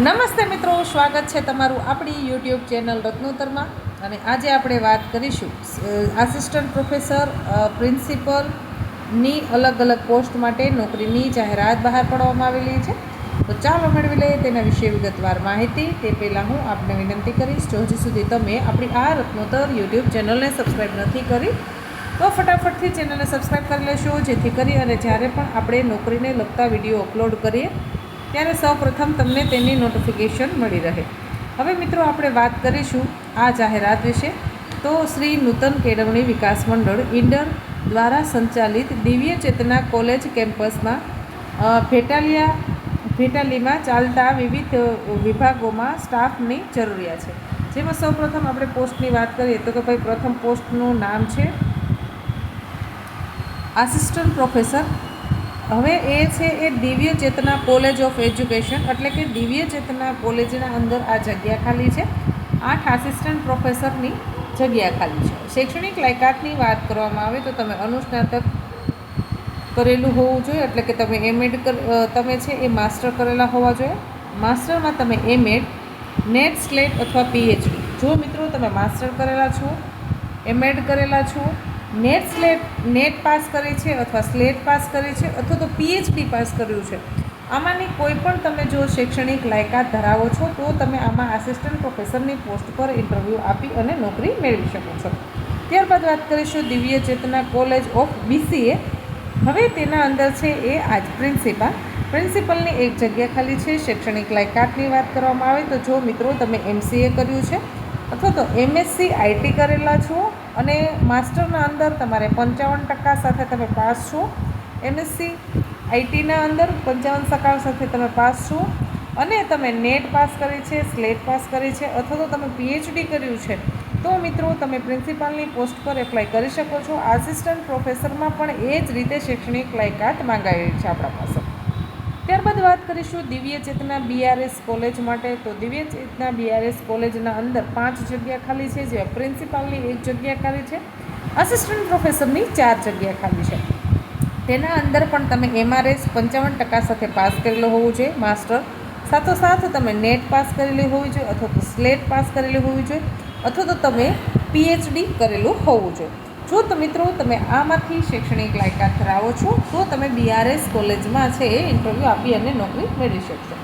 નમસ્તે મિત્રો, સ્વાગત છે તમારું આપણી યુટ્યુબ ચેનલ રત્નોતરમાં. અને આજે આપણે વાત કરીશું આસિસ્ટન્ટ પ્રોફેસર, પ્રિન્સિપલની અલગ અલગ પોસ્ટ માટે નોકરીની જાહેરાત બહાર પાડવામાં આવેલી છે. તો ચાલો મેળવી લઈએ તેના વિશે વિગતવાર માહિતી. તે પહેલાં હું આપને વિનંતી કરીશ, જો હજી સુધી તમે આપણી આ રત્નોતર યુટ્યુબ ચેનલને સબસ્ક્રાઈબ નથી કરી તો ફટાફટથી ચેનલને સબસ્ક્રાઈબ કરી લેશો, જેથી કરી અને જ્યારે પણ આપણે નોકરીને લગતા વિડીયો અપલોડ કરીએ ત્યારે સૌપ્રથમ તમને તેની નોટિફિકેશન મળી રહે. હવે મિત્રો આપણે વાત કરીશું આ જાહેરાત વિશે. તો શ્રી નૂતન કેળવણી વિકાસ મંડળ ઇન્ડર દ્વારા સંચાલિત દિવ્ય ચેતના કોલેજ કેમ્પસમાં ભેટાલીમાં ચાલતા વિવિધ વિભાગોમાં સ્ટાફની જરૂરિયાત છે. જેમાં સૌપ્રથમ આપણે પોસ્ટની વાત કરીએ તો કે ભાઈ પ્રથમ પોસ્ટનું નામ છે આસિસ્ટન્ટ પ્રોફેસર. હવે એ છે એ દિવ્ય ચેતના કોલેજ ઓફ એજ્યુકેશન, એટલે કે દિવ્ય ચેતના કોલેજના અંદર આ જગ્યા ખાલી છે. 8 આસિસ્ટન્ટ પ્રોફેસરની જગ્યા ખાલી છે. શૈક્ષણિક લાયકાતની વાત કરવામાં આવે તો તમે અનુસ્નાતક કરેલું હોવું જોઈએ, એટલે કે તમે એમએડ તમે છે એ માસ્ટર કરેલા હોવા જોઈએ. માસ્ટરમાં તમે એમએડ, નેટ, સ્લેટ અથવા પીએચડી. જો મિત્રો તમે માસ્ટર કરેલા છો, એમએડ કરેલા છો, નેટ પાસ કરી છે અથવા સ્લેટ પાસ કરી છે અથવા તો પીએચડી પાસ કર્યું છે, આમાંની કોઈ પણ તમે જો શૈક્ષણિક લાયકાત ધરાવો છો તો તમે આમાં આસિસ્ટન્ટ પ્રોફેસરની પોસ્ટ પર ઇન્ટરવ્યૂ આપી અને નોકરી મેળવી શકો છો. ત્યારબાદ વાત કરીશું દિવ્ય ચેતના કોલેજ ઓફ બીસીએ. હવે તેના અંદર છે એ આજ પ્રિન્સિપલની એક જગ્યા ખાલી છે. શૈક્ષણિક લાયકાતની વાત કરવામાં આવે તો જો મિત્રો તમે એમસીએ કર્યું છે અથવા તો એમએસસી આઈટી કરેલા છો અને માસ્ટરના અંદર તમારે 55% સાથે તમે પાસ છો, એમએસસી આઈટીના અંદર 55% સાથે તમે પાસ છો અને તમે નેટ પાસ કરી છે, સ્લેટ પાસ કરી છે અથવા તો તમે પીએચડી કર્યું છે, તો મિત્રો તમે પ્રિન્સિપાલની પોસ્ટ પર એપ્લાય કરી શકો છો. આસિસ્ટન્ટ પ્રોફેસરમાં પણ એ જ રીતે શૈક્ષણિક લાયકાત માંગાવી છે આપણા પાસે. ત્યારબાદ વાત કરીશું દિવ્ય ચેતના બીઆરએસ કોલેજ માટે. તો દિવ્ય ચેતના બીઆરએસ કોલેજના અંદર 5 જગ્યા ખાલી છે, જે પ્રિન્સિપાલની 1 જગ્યા ખાલી છે, આસિસ્ટન્ટ પ્રોફેસરની 4 જગ્યા ખાલી છે. તેના અંદર પણ તમે એમઆરએસ 55% સાથે પાસ કરેલો હોવું જોઈએ, માસ્ટર સાથોસાથ તમે નેટ પાસ કરેલી હોવી જોઈએ અથવા તો સ્લેટ પાસ કરેલી હોવી જોઈએ અથવા તો તમે પીએચડી કરેલું હોવું જોઈએ. જો તો મિત્રો તમે આમાંથી શૈક્ષણિક લાયકાત ધરાવો છો તો તમે બીઆરએસ કોલેજમાં છે એ ઇન્ટરવ્યૂ આપી અને નોકરી મેળવી શકશો.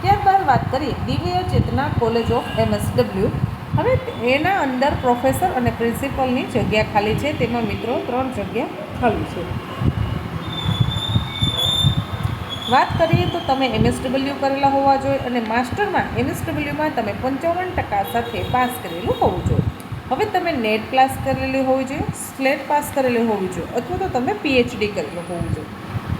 ત્યારબાદ વાત કરીએ દિવ્ય ચેતના કોલેજ ઓફ એમએસડબલ્યુ. હવે એના અંદર પ્રોફેસર અને પ્રિન્સિપલની જગ્યા ખાલી છે. તેમાં મિત્રો 3 જગ્યા ખાલી છે. વાત કરીએ તો તમે એમએસડબલ્યુ કરેલા હોવા જોઈએ અને માસ્ટરમાં એમએસડબલ્યુમાં તમે 55% સાથે પાસ કરેલું હોવું જોઈએ. હવે તમે નેટ પાસ કરેલી હોવી જોઈએ, સ્લેટ પાસ કરેલી હોવી જોઈએ અથવા તો તમે પીએચડી કરેલું હોવું જોઈએ.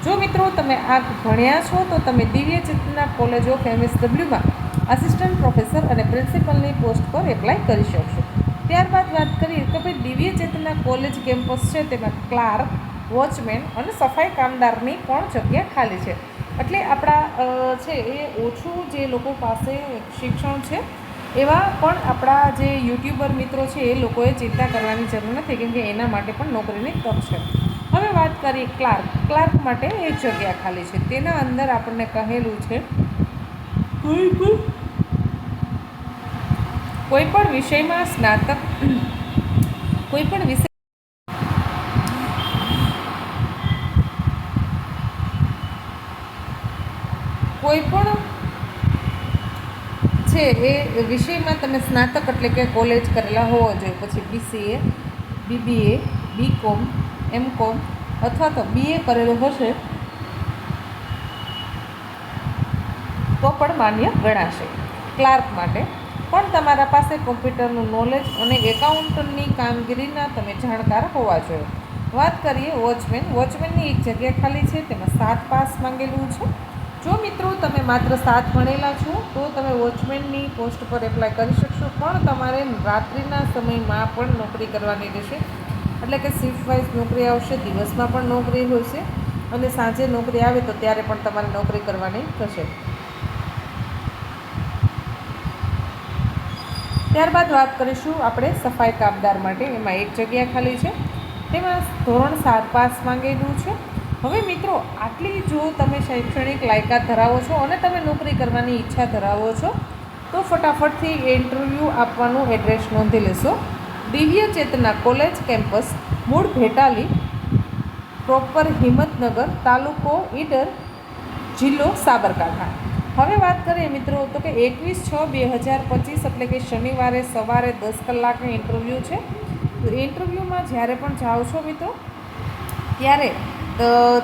જો મિત્રો તમે આ ભણ્યા છો તો તમે દિવ્ય ચેતના કોલેજ ઓફ એમએસડબલ્યુમાં આસિસ્ટન્ટ પ્રોફેસર અને પ્રિન્સિપલની પોસ્ટ પર એપ્લાય કરી શકશો. ત્યારબાદ વાત કરીએ કે ભાઈ દિવ્ય ચેતના કોલેજ કેમ્પસ છે તેમાં ક્લાર્ક, વોચમેન અને સફાઈ કામદારની પણ જગ્યા ખાલી છે. એટલે આપણા છે એ ઓછું જે લોકો પાસે શિક્ષણ છે એવા પણ આપણા જે યુટ્યુબર મિત્રો છે એ લોકોએ ચિંતા કરવાની જરૂર નથી, કેમકે એના માટે પણ નોકરીની તક છે. હવે વાત કરીએ ક્લાર્ક માટે 1 જગ્યા ખાલી છે. તેના અંદર આપણને કહેલું છે કોઈ પણ વિષયમાં સ્નાતક, કોઈ પણ વિષય કોઈ પણ છે એ વિષયમાં તમે સ્નાતક એટલે કે કોલેજ કરેલા હોવો જોઈએ. પછી બીસીએ, બીબીએ, બીકોમ, એમકોમ અથવા તો બીએ કરેલું હશે તો પણ માન્ય ગણાશે. ક્લાર્ક માટે પણ તમારા પાસે કોમ્પ્યુટરનું નોલેજ અને એકાઉન્ટની કામગીરીના તમે જાણકાર હોવા જોઈએ. વાત કરીએ વોચમેનની 1 જગ્યા ખાલી છે. તેમાં 7 પાસ માંગેલું છે. જો મિત્રો તમે માત્ર 7 ભણેલા છો તો તમે વોચમેનની પોસ્ટ પર એપ્લાય કરી શકશો, પણ તમારે રાત્રિના સમયમાં પણ નોકરી કરવાની રહેશે. એટલે કે શિફ્ટ વાઇઝ નોકરી આવશે, દિવસમાં પણ નોકરી હોય છે અને સાંજે નોકરી આવે તો ત્યારે પણ તમારે નોકરી કરવાની થશે. ત્યારબાદ વાત કરીશું આપણે સફાઈ કામદાર માટે. એમાં 1 જગ્યા ખાલી છે. તેમાં ધોરણ 7 પાસ માંગેલું છે. હવે મિત્રો, આટલી જો તમે શૈક્ષણિક લાયકાત ધરાવો છો અને તમે નોકરી કરવાની ઈચ્છા ધરાવો છો તો ફટાફટથી ઇન્ટરવ્યૂ આપવાનું એડ્રેસ નોંધી લેશો. દિવ્ય ચેતના કોલેજ કેમ્પસ, મૂળ ભેટાલી, પ્રોપર હિંમતનગર, તાલુકો ઈડર, જિલ્લો સાબરકાંઠા. હવે વાત કરીએ મિત્રો તો કે 21/6/2025 એટલે કે શનિવારે સવારે 10 કલાકે ઇન્ટરવ્યૂ છે. તો ઇન્ટરવ્યૂમાં જ્યારે પણ જાઓ છો મિત્રો ત્યારે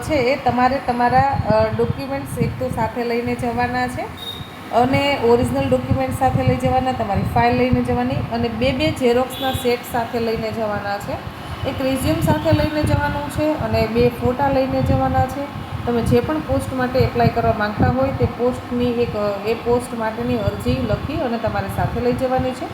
છે એ તમારે તમારા ડોક્યુમેન્ટ્સ એક તો સાથે લઈને જવાના છે અને ઓરિજિનલ ડોક્યુમેન્ટ સાથે લઈ જવાના, તમારી ફાઇલ લઈને જવાની અને બે ઝેરોક્સના સેટ સાથે લઈને જવાના છે. એક રિઝ્યુમ સાથે લઈને જવાનું છે અને 2 ફોટા લઈને જવાના છે. તમે જે પણ પોસ્ટ માટે એપ્લાય કરવા માંગતા હોય તે પોસ્ટની એ પોસ્ટ માટેની અરજી લખી અને તમારે સાથે લઈ જવાની છે.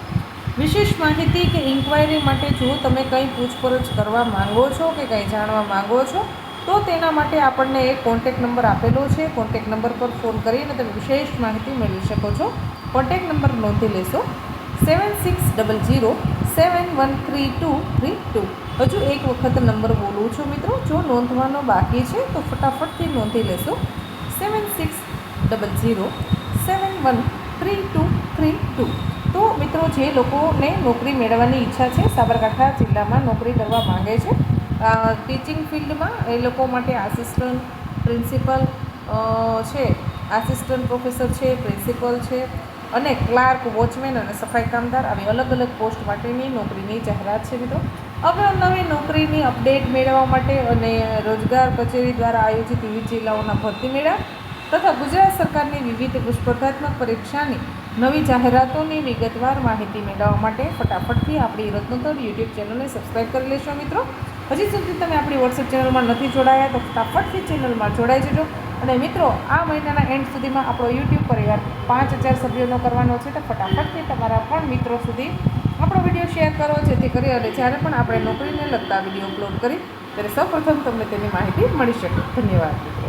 વિશેષ માહિતી કે ઇન્ક્વાયરી માટે જો તમે કંઈ પૂછપરછ કરવા માંગો છો કે કંઈ જાણવા માંગો છો તો તેના માટે આપણને એક કોન્ટેક નંબર આપેલો છે. કોન્ટેક નંબર પર ફોન કરીને તમે વિશેષ માહિતી મેળવી શકો છો. કોન્ટેક નંબર નોંધી લેશો 7600713232. હજુ એક વખત નંબર બોલું છું મિત્રો, જો નોંધવાનો બાકી છે તો ફટાફટથી નોંધી લેશો 7600713232. તો મિત્રો, જે લોકોને નોકરી મેળવવાની ઈચ્છા છે, સાબરકાંઠા જિલ્લામાં નોકરી કરવા માંગે છે ટીચિંગ ફિલ્ડમાં, એ લોકો માટે આસિસ્ટન્ટ પ્રિન્સિપલ છે, આસિસ્ટન્ટ પ્રોફેસર છે, પ્રિન્સિપલ છે અને ક્લાર્ક, વોચમેન અને સફાઈ કામદાર આવી અલગ અલગ પોસ્ટ માટેની નોકરીની જાહેરાત છે મિત્રો. અવનવી નોકરીની અપડેટ મેળવવા માટે અને રોજગાર કચેરી દ્વારા આયોજિત વિવિધ જિલ્લાઓના ભરતી મેળા તથા ગુજરાત સરકારની વિવિધ સ્પર્ધાત્મક પરીક્ષાની નવી જાહેરાતોની વિગતવાર માહિતી મેળવવા માટે ફટાફટથી આપણી રત્નોત્તર યુટ્યુબ ચેનલને સબસ્ક્રાઈબ કરી લેશો મિત્રો. હજી સુધી તમે આપણી વોટ્સએપ ચેનલમાં નથી જોડાયા તો ફટાફટથી ચેનલમાં જોડાઈ જજો. અને મિત્રો, આ મહિનાના એન્ડ સુધીમાં આપણો યુટ્યુબ પરિવાર 5000 સભ્યોનો કરવાનો છે તો ફટાફટથી તમારા પણ મિત્રો સુધી આપણો વિડીયો શેર કરો, જેથી કરી અને જ્યારે પણ આપણે નોકરીને લગતા વિડીયો અપલોડ કરી ત્યારે સૌપ્રથમ તમને તેની માહિતી મળી શકે. ધન્યવાદ મિત્રો.